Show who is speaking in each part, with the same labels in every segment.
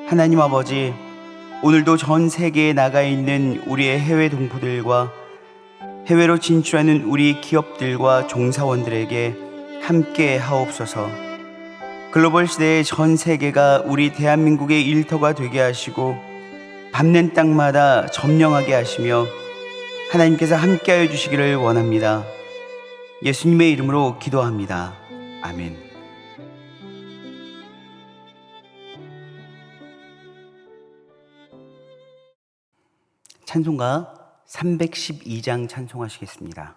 Speaker 1: 하나님 아버지, 오늘도 전 세계에 나가 있는 우리의 해외 동포들과 해외로 진출하는 우리 기업들과 종사원들에게 함께 하옵소서. 글로벌 시대의 전 세계가 우리 대한민국의 일터가 되게 하시고 밟는 땅마다 점령하게 하시며 하나님께서 함께하여 주시기를 원합니다. 예수님의 이름으로 기도합니다. 아멘. 찬송가 312장 찬송하시겠습니다.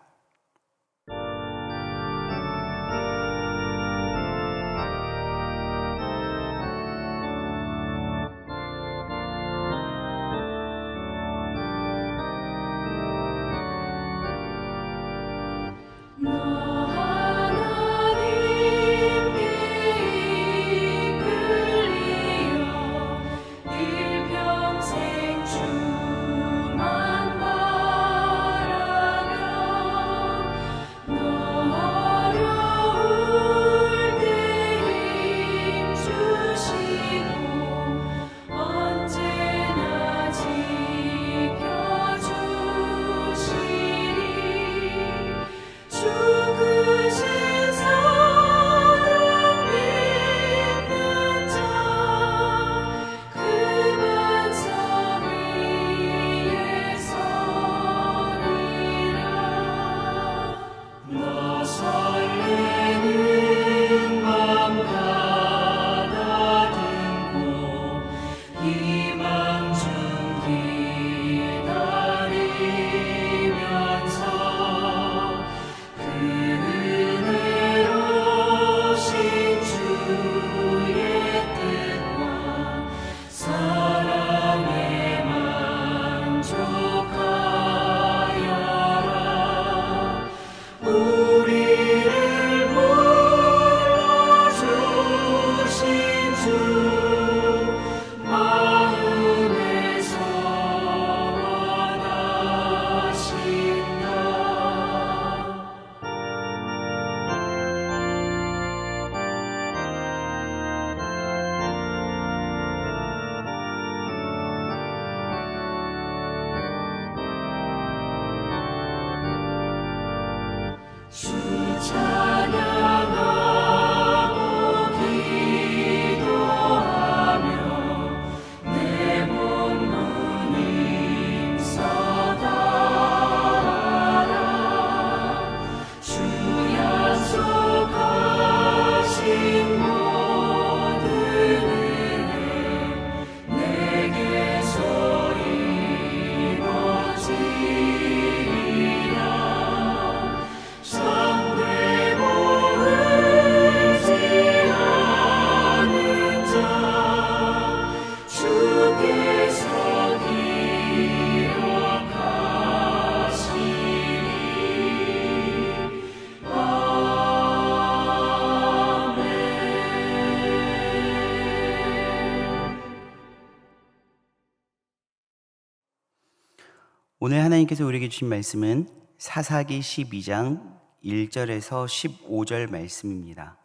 Speaker 1: 오늘 하나님께서 우리에게 주신 말씀은 사사기 12장 1절에서 15절 말씀입니다.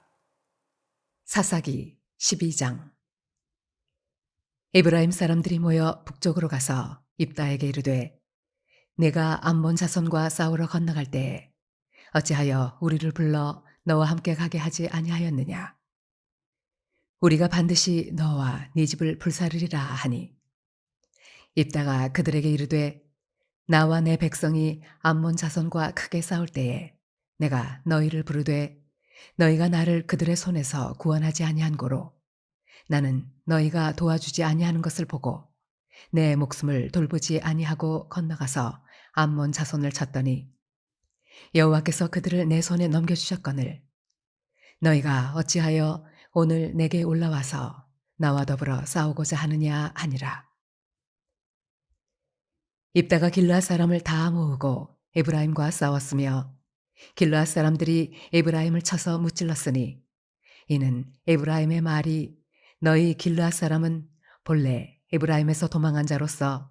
Speaker 2: 사사기 12장. 에브라임 사람들이 모여 북쪽으로 가서 입다에게 이르되 내가 암몬 자손과 싸우러 건너갈 때에 어찌하여 우리를 불러 너와 함께 가게 하지 아니하였느냐. 우리가 반드시 너와 네 집을 불사르리라 하니 입다가 그들에게 이르되 나와 내 백성이 암몬 자손과 크게 싸울 때에 내가 너희를 부르되 너희가 나를 그들의 손에서 구원하지 아니한 고로 나는 너희가 도와주지 아니하는 것을 보고 내 목숨을 돌보지 아니하고 건너가서 암몬 자손을 쳤더니 여호와께서 그들을 내 손에 넘겨주셨거늘 너희가 어찌하여 오늘 내게 올라와서 나와 더불어 싸우고자 하느냐 하니라. 입다가 길르앗 사람을 다 모으고 에브라임과 싸웠으며 길르앗 사람들이 에브라임을 쳐서 무찔렀으니 이는 에브라임의 말이 너희 길르앗 사람은 본래 에브라임에서 도망한 자로서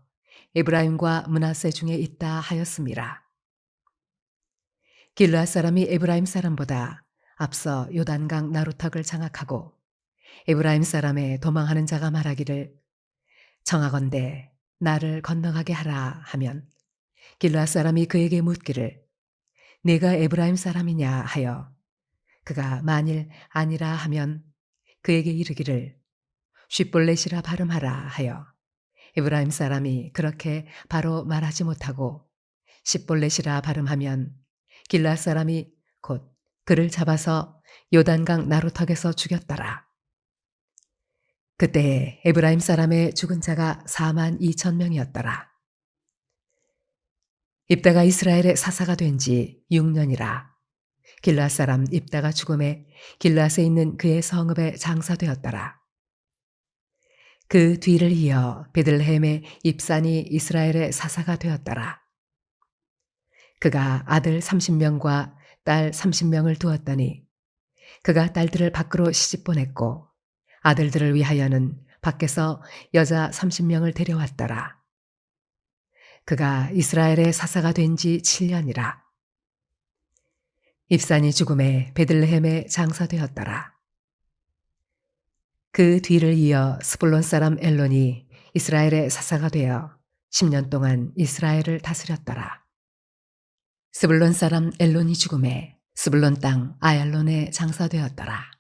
Speaker 2: 에브라임과 므낫세 중에 있다 하였음이라. 길르앗 사람이 에브라임 사람보다 앞서 요단강 나루턱을 장악하고 에브라임 사람의 도망하는 자가 말하기를 청하건대 나를 건너가게 하라 하면 길르앗 사람이 그에게 묻기를 내가 에브라임 사람이냐 하여 그가 만일 아니라 하면 그에게 이르기를 쉿볼렛이라 발음하라 하여 에브라임 사람이 그렇게 바로 말하지 못하고 십볼렛이라 발음하면 길르앗 사람이 곧 그를 잡아서 요단강 나루턱에서 죽였더라. 그때에 에브라임 사람의 죽은 자가 4만 2천 명이었더라. 입다가 이스라엘의 사사가 된 지 6년이라. 길르앗 사람 입다가 죽음에 길르앗에 있는 그의 성읍에 장사되었더라. 그 뒤를 이어 베들레헴의 입산이 이스라엘의 사사가 되었더라. 그가 아들 30명과 딸 30명을 두었더니 그가 딸들을 밖으로 시집 보냈고 아들들을 위하여는 밖에서 여자 30명을 데려왔더라. 그가 이스라엘의 사사가 된 지 7년이라. 입산이 죽음에 베들레헴에 장사되었더라. 그 뒤를 이어 스불론 사람 엘론이 이스라엘의 사사가 되어 10년 동안 이스라엘을 다스렸더라. 스불론 사람 엘론이 죽음에 스불론 땅 아얄론에 장사되었더라.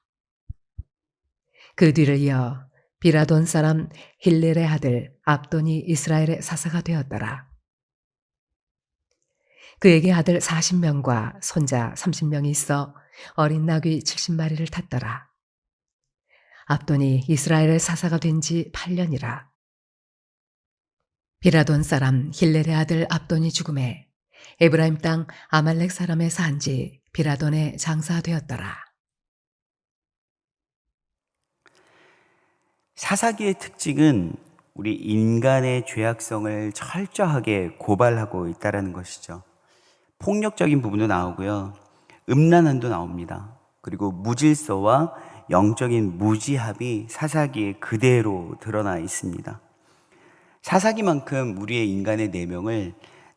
Speaker 2: 그 뒤를 이어 비라돈 사람 힐렐의 아들 압돈이 이스라엘의 사사가 되었더라. 그에게 아들 40명과 손자 30명이 있어 어린 나귀 70마리를 탔더라. 압돈이 이스라엘의 사사가 된 지 8년이라. 비라돈 사람 힐렐의 아들 압돈이 죽음에 에브라임 땅 아말렉 사람의 산지 비라돈에 장사되었더라.
Speaker 1: 사사기의 특징은 우리 인간의 죄악성을 철저하게 고발하고 있다는 것이죠. 폭력적인 부분도 나오고요. 음란함도 나옵니다. 그리고 무질서와 영적인 무지합이 사사기에 그대로 드러나 있습니다. 사사기만큼 우리의 인간의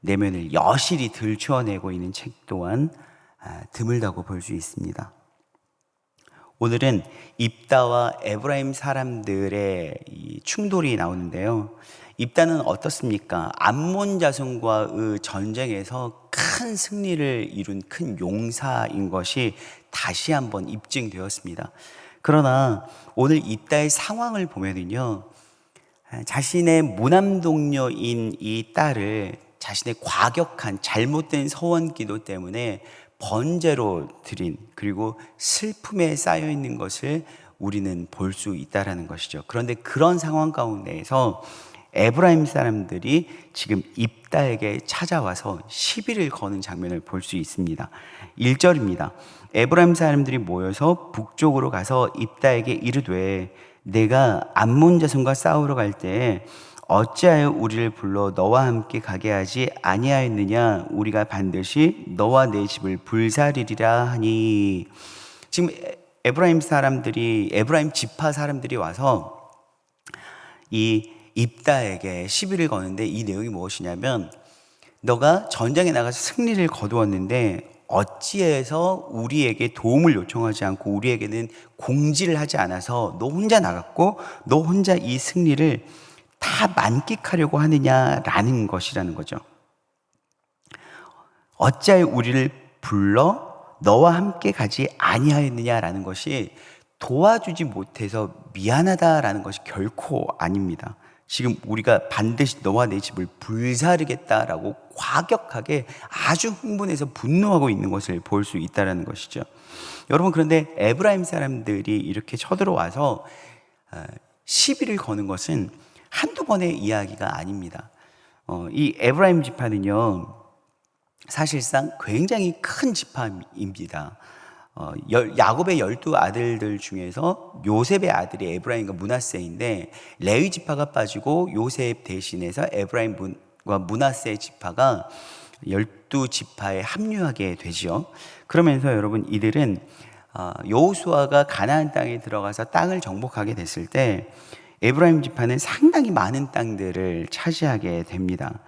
Speaker 1: 내면을 여실히 들추어내고 있는 책 또한 드물다고 볼 수 있습니다. 오늘은 입다와 에브라임 사람들의 이 충돌이 나오는데요. 입다는 어떻습니까? 암몬 자손과의 전쟁에서 큰 승리를 이룬 큰 용사인 것이 다시 한번 입증되었습니다. 그러나 오늘 입다의 상황을 보면은요, 자신의 무남 동료인 이 딸을 자신의 과격한 잘못된 서원 기도 때문에 번제로 드린, 그리고 슬픔에 쌓여 있는 것을 우리는 볼 수 있다라는 것이죠. 그런데 그런 상황 가운데에서 에브라임 사람들이 지금 입다에게 찾아와서 시비를 거는 장면을 볼 수 있습니다. 1절입니다. 에브라임 사람들이 모여서 북쪽으로 가서 입다에게 이르되 내가 암몬 자손과 싸우러 갈 때에 어찌하여 우리를 불러 너와 함께 가게 하지 아니하였느냐? 우리가 반드시 너와 내 집을 불사르리라 하니. 지금 에브라임 지파 사람들이 와서 이 입다에게 시비를 거는데 이 내용이 무엇이냐면, 너가 전장에 나가서 승리를 거두었는데 어찌해서 우리에게 도움을 요청하지 않고 우리에게는 공지를 하지 않아서 너 혼자 나갔고 너 혼자 이 승리를 다 만끽하려고 하느냐라는 것이라는 거죠. 어찌하여 우리를 불러 너와 함께 가지 아니하였느냐라는 것이 도와주지 못해서 미안하다라는 것이 결코 아닙니다. 지금 우리가 반드시 너와 내 집을 불사르겠다라고 과격하게 아주 흥분해서 분노하고 있는 것을 볼 수 있다는 것이죠. 여러분, 그런데 에브라임 사람들이 이렇게 쳐들어와서 시비를 거는 것은 한두 번의 이야기가 아닙니다. 이 에브라임 지파는요, 사실상 굉장히 큰 지파입니다. 야곱의 12아들들 중에서 요셉의 아들이 에브라임과 므낫세인데, 레위 지파가 빠지고 요셉 대신해서 에브라임과 므낫세 지파가 12지파에 합류하게 되죠. 그러면서 여러분, 이들은 여호수아가 가나안 땅에 들어가서 땅을 정복하게 됐을 때 에브라임 지파는 상당히 많은 땅들을 차지하게 됩니다.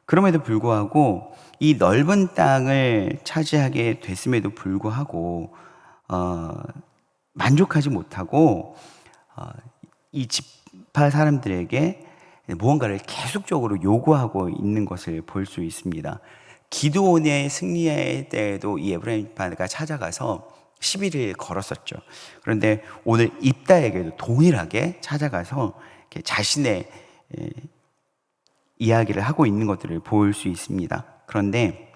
Speaker 1: 그럼에도 불구하고 이 넓은 땅을 차지하게 됐음에도 불구하고 만족하지 못하고 이 지파 사람들에게 무언가를 계속적으로 요구하고 있는 것을 볼 수 있습니다. 기드온의 승리에 때에도 이 에브라임 지파가 찾아가서 11일 걸었었죠. 그런데 오늘 입다에게도 동일하게 찾아가서 이렇게 자신의 이야기를 하고 있는 것들을 볼 수 있습니다. 그런데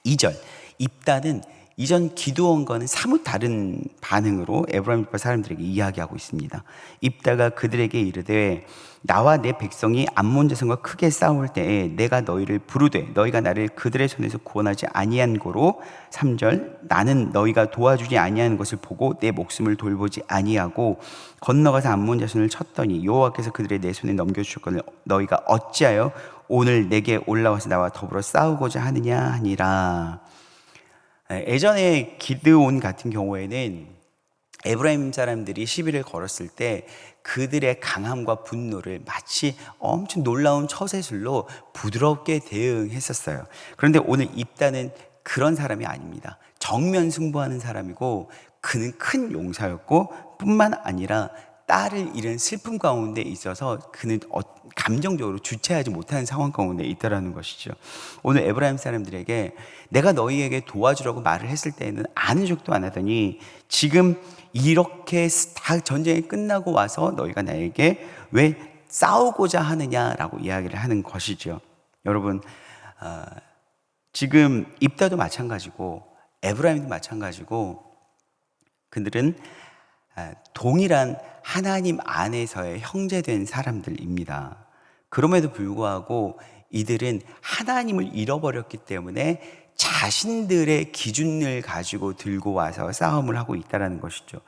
Speaker 1: 2절, 입다는 이전 기드온과는 사뭇 다른 반응으로 에브라임 지파 사람들에게 이야기하고 있습니다. 입다가 그들에게 이르되 나와 내 백성이 암몬 자손과 크게 싸울 때에 내가 너희를 부르되 너희가 나를 그들의 손에서 구원하지 아니한 고로 3절 나는 너희가 도와주지 아니하는 것을 보고 내 목숨을 돌보지 아니하고 건너가서 암몬 자손을 쳤더니 여호와께서 그들의 내 손에 넘겨주셨거늘 너희가 어찌하여 오늘 내게 올라와서 나와 더불어 싸우고자 하느냐 하니라. 예전에 기드온 같은 경우에는 에브라임 사람들이 시비를 걸었을 때 그들의 강함과 분노를 마치 엄청 놀라운 처세술로 부드럽게 대응했었어요. 그런데 오늘 입다는 그런 사람이 아닙니다. 정면 승부하는 사람이고 그는 큰 용사였고 뿐만 아니라 딸을 잃은 슬픔 가운데 있어서 그는 감정적으로 주체하지 못하는 상황 가운데 있다라는 것이죠. 오늘 에브라임 사람들에게 내가 너희에게 도와주라고 말을 했을 때에는 아는 척도 안 하더니 지금 이렇게 다 전쟁이 끝나고 와서 너희가 나에게 왜 싸우고자 하느냐라고 이야기를 하는 것이죠. 여러분, 지금 입다도 마찬가지고 에브라임도 마찬가지고 그들은 동일한 하나님 안에서의 형제된 사람들입니다. 그럼에도 불구하고 이들은 하나님을 잃어버렸기 때문에 자신들의 기준을 가지고 들고 와서 싸움을 하고 있다는 것이죠.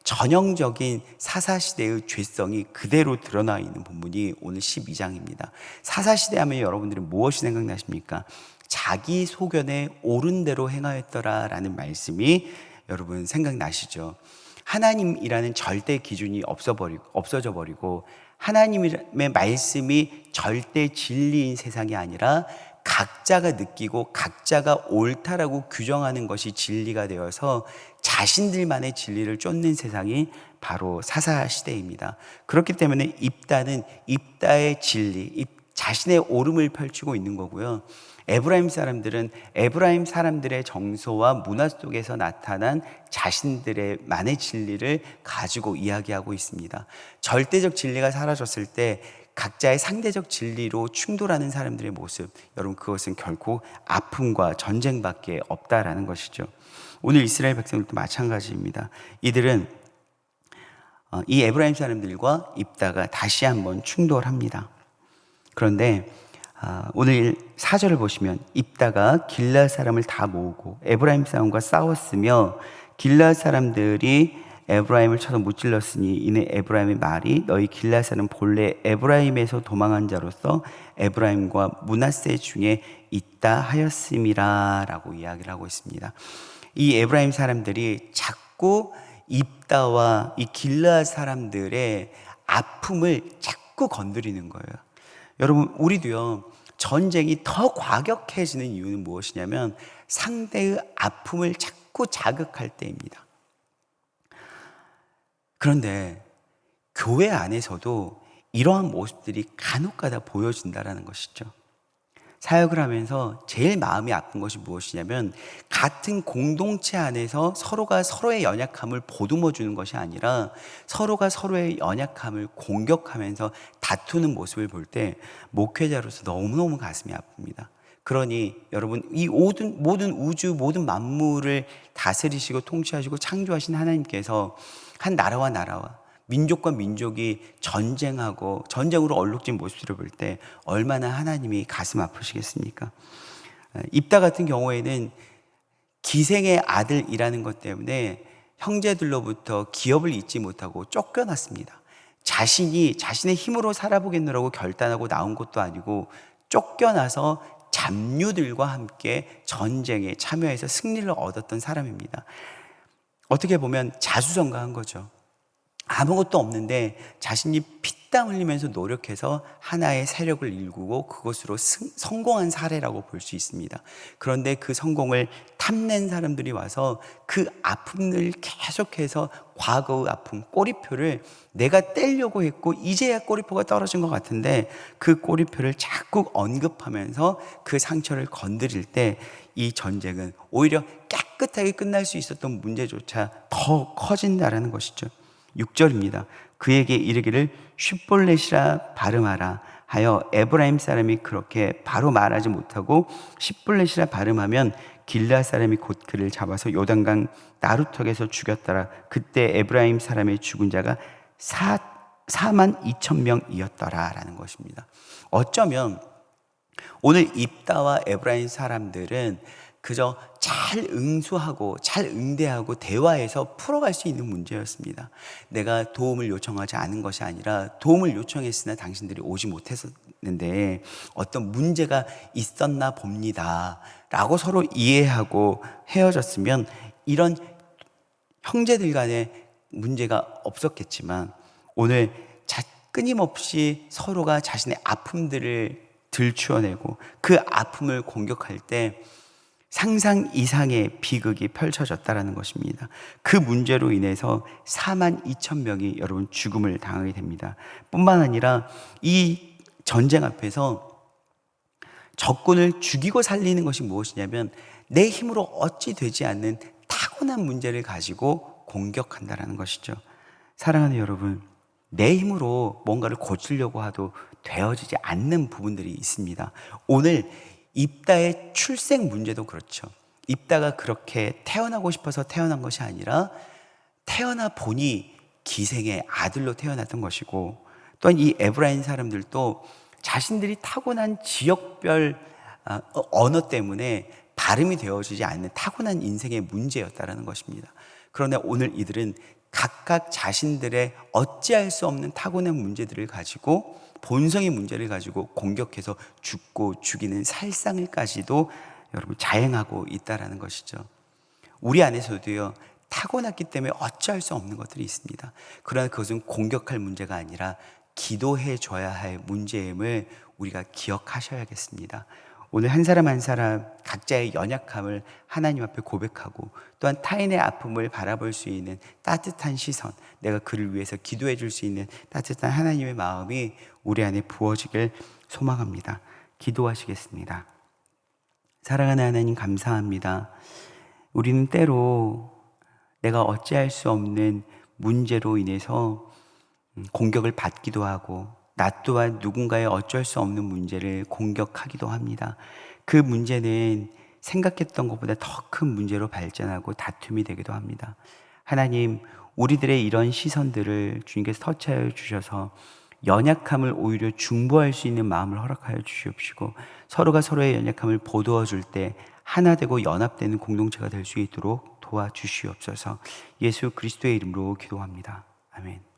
Speaker 1: 전형적인 사사시대의 죄성이 그대로 드러나 있는 본문이 오늘 12장입니다. 사사시대 하면 여러분들은 무엇이 생각나십니까? 자기 소견에 옳은 대로 행하였더라라는 말씀이 여러분 생각나시죠? 하나님이라는 절대 기준이 없어져 버리고 하나님의 말씀이 절대 진리인 세상이 아니라 각자가 느끼고 각자가 옳다라고 규정하는 것이 진리가 되어서 자신들만의 진리를 쫓는 세상이 바로 사사시대입니다. 그렇기 때문에 입다는 입다의 진리, 자신의 옳음을 펼치고 있는 거고요. 에브라임 사람들은 에브라임 사람들의 정서와 문화 속에서 나타난 자신들의 만의 진리를 가지고 이야기하고 있습니다. 절대적 진리가 사라졌을 때 각자의 상대적 진리로 충돌하는 사람들의 모습, 여러분 그것은 결코 아픔과 전쟁밖에 없다라는 것이죠. 오늘 이스라엘 백성들도 마찬가지입니다. 이들은 이 에브라임 사람들과 입다가 다시 한번 충돌합니다. 그런데 오늘 4절을 보시면 입다가 길앗 사람을 다 모으고 에브라임 사람과 싸웠으며 길앗 사람들이 에브라임을 쳐서 무찔렀으니 이는 에브라임의 말이 너희 길앗 사람 본래 에브라임에서 도망한 자로서 에브라임과 므낫세 중에 있다 하였음이라 라고 이야기를 하고 있습니다. 이 에브라임 사람들이 자꾸 입다와 이 길앗 사람들의 아픔을 자꾸 건드리는 거예요. 여러분 우리도요 전쟁이 더 과격해지는 이유는 무엇이냐면 상대의 아픔을 자꾸 자극할 때입니다. 그런데 교회 안에서도 이러한 모습들이 간혹가다 보여진다는 것이죠. 사역을 하면서 제일 마음이 아픈 것이 무엇이냐면 같은 공동체 안에서 서로가 서로의 연약함을 보듬어 주는 것이 아니라 서로가 서로의 연약함을 공격하면서 다투는 모습을 볼 때 목회자로서 너무너무 가슴이 아픕니다. 그러니 여러분 이 모든 우주 모든 만물을 다스리시고 통치하시고 창조하신 하나님께서 한 나라와 민족과 민족이 전쟁으로 얼룩진 모습을 볼 때 얼마나 하나님이 가슴 아프시겠습니까? 입다 같은 경우에는 기생의 아들이라는 것 때문에 형제들로부터 기업을 잇지 못하고 쫓겨났습니다. 자신의 힘으로 살아보겠노라고 결단하고 나온 것도 아니고 쫓겨나서 잡류들과 함께 전쟁에 참여해서 승리를 얻었던 사람입니다. 어떻게 보면 자수성가한 거죠. 아무것도 없는데 자신이 피땀 흘리면서 노력해서 하나의 세력을 일구고 그것으로 성공한 사례라고 볼 수 있습니다. 그런데 그 성공을 탐낸 사람들이 와서 그 아픔을 계속해서 과거의 아픔, 꼬리표를 내가 떼려고 했고 이제야 꼬리표가 떨어진 것 같은데 그 꼬리표를 자꾸 언급하면서 그 상처를 건드릴 때 이 전쟁은 오히려 깨끗하게 끝날 수 있었던 문제조차 더 커진다라는 것이죠. 6절입니다. 그에게 이르기를 쉿볼렛이라 발음하라 하여 에브라임 사람이 그렇게 바로 말하지 못하고 쉿볼렛이라 발음하면 길르앗 사람이 곧 그를 잡아서 요단강 나루턱에서 죽였더라. 그때 에브라임 사람의 죽은 자가 4만 2천 명이었더라 라는 것입니다. 어쩌면 오늘 입다와 에브라임 사람들은 그저 잘 응수하고 잘 응대하고 대화해서 풀어갈 수 있는 문제였습니다. 내가 도움을 요청하지 않은 것이 아니라 도움을 요청했으나 당신들이 오지 못했었는데 어떤 문제가 있었나 봅니다 라고 서로 이해하고 헤어졌으면 이런 형제들 간에 문제가 없었겠지만 오늘 끊임없이 서로가 자신의 아픔들을 들추어내고 그 아픔을 공격할 때 상상 이상의 비극이 펼쳐졌다라는 것입니다. 그 문제로 인해서 4만 2천 명이 여러분 죽음을 당하게 됩니다. 뿐만 아니라 이 전쟁 앞에서 적군을 죽이고 살리는 것이 무엇이냐면 내 힘으로 어찌 되지 않는 타고난 문제를 가지고 공격한다라는 것이죠. 사랑하는 여러분, 내 힘으로 뭔가를 고치려고 해도 되어지지 않는 부분들이 있습니다. 오늘 입다의 출생 문제도 그렇죠. 입다가 그렇게 태어나고 싶어서 태어난 것이 아니라 태어나 보니 기생의 아들로 태어났던 것이고, 또한 이 에브라임 사람들도 자신들이 타고난 지역별 언어 때문에 발음이 되어지지 않는 타고난 인생의 문제였다라는 것입니다. 그러나 오늘 이들은 각각 자신들의 어찌할 수 없는 타고난 문제들을 가지고 본성의 문제를 가지고 공격해서 죽고 죽이는 살상을까지도 여러분 자행하고 있다라는 것이죠. 우리 안에서도요, 타고났기 때문에 어찌할 수 없는 것들이 있습니다. 그러나 그것은 공격할 문제가 아니라 기도해 줘야 할 문제임을 우리가 기억하셔야겠습니다. 오늘 한 사람 한 사람 각자의 연약함을 하나님 앞에 고백하고 또한 타인의 아픔을 바라볼 수 있는 따뜻한 시선, 내가 그를 위해서 기도해 줄 수 있는 따뜻한 하나님의 마음이 우리 안에 부어지길 소망합니다. 기도하시겠습니다. 사랑하는 하나님, 감사합니다. 우리는 때로 내가 어찌할 수 없는 문제로 인해서 공격을 받기도 하고 나 또한 누군가의 어쩔 수 없는 문제를 공격하기도 합니다. 그 문제는 생각했던 것보다 더 큰 문제로 발전하고 다툼이 되기도 합니다. 하나님, 우리들의 이런 시선들을 주님께서 터치하여 주셔서 연약함을 오히려 중보할 수 있는 마음을 허락하여 주시옵시고 서로가 서로의 연약함을 보도해 줄 때 하나 되고 연합되는 공동체가 될 수 있도록 도와주시옵소서. 예수 그리스도의 이름으로 기도합니다. 아멘.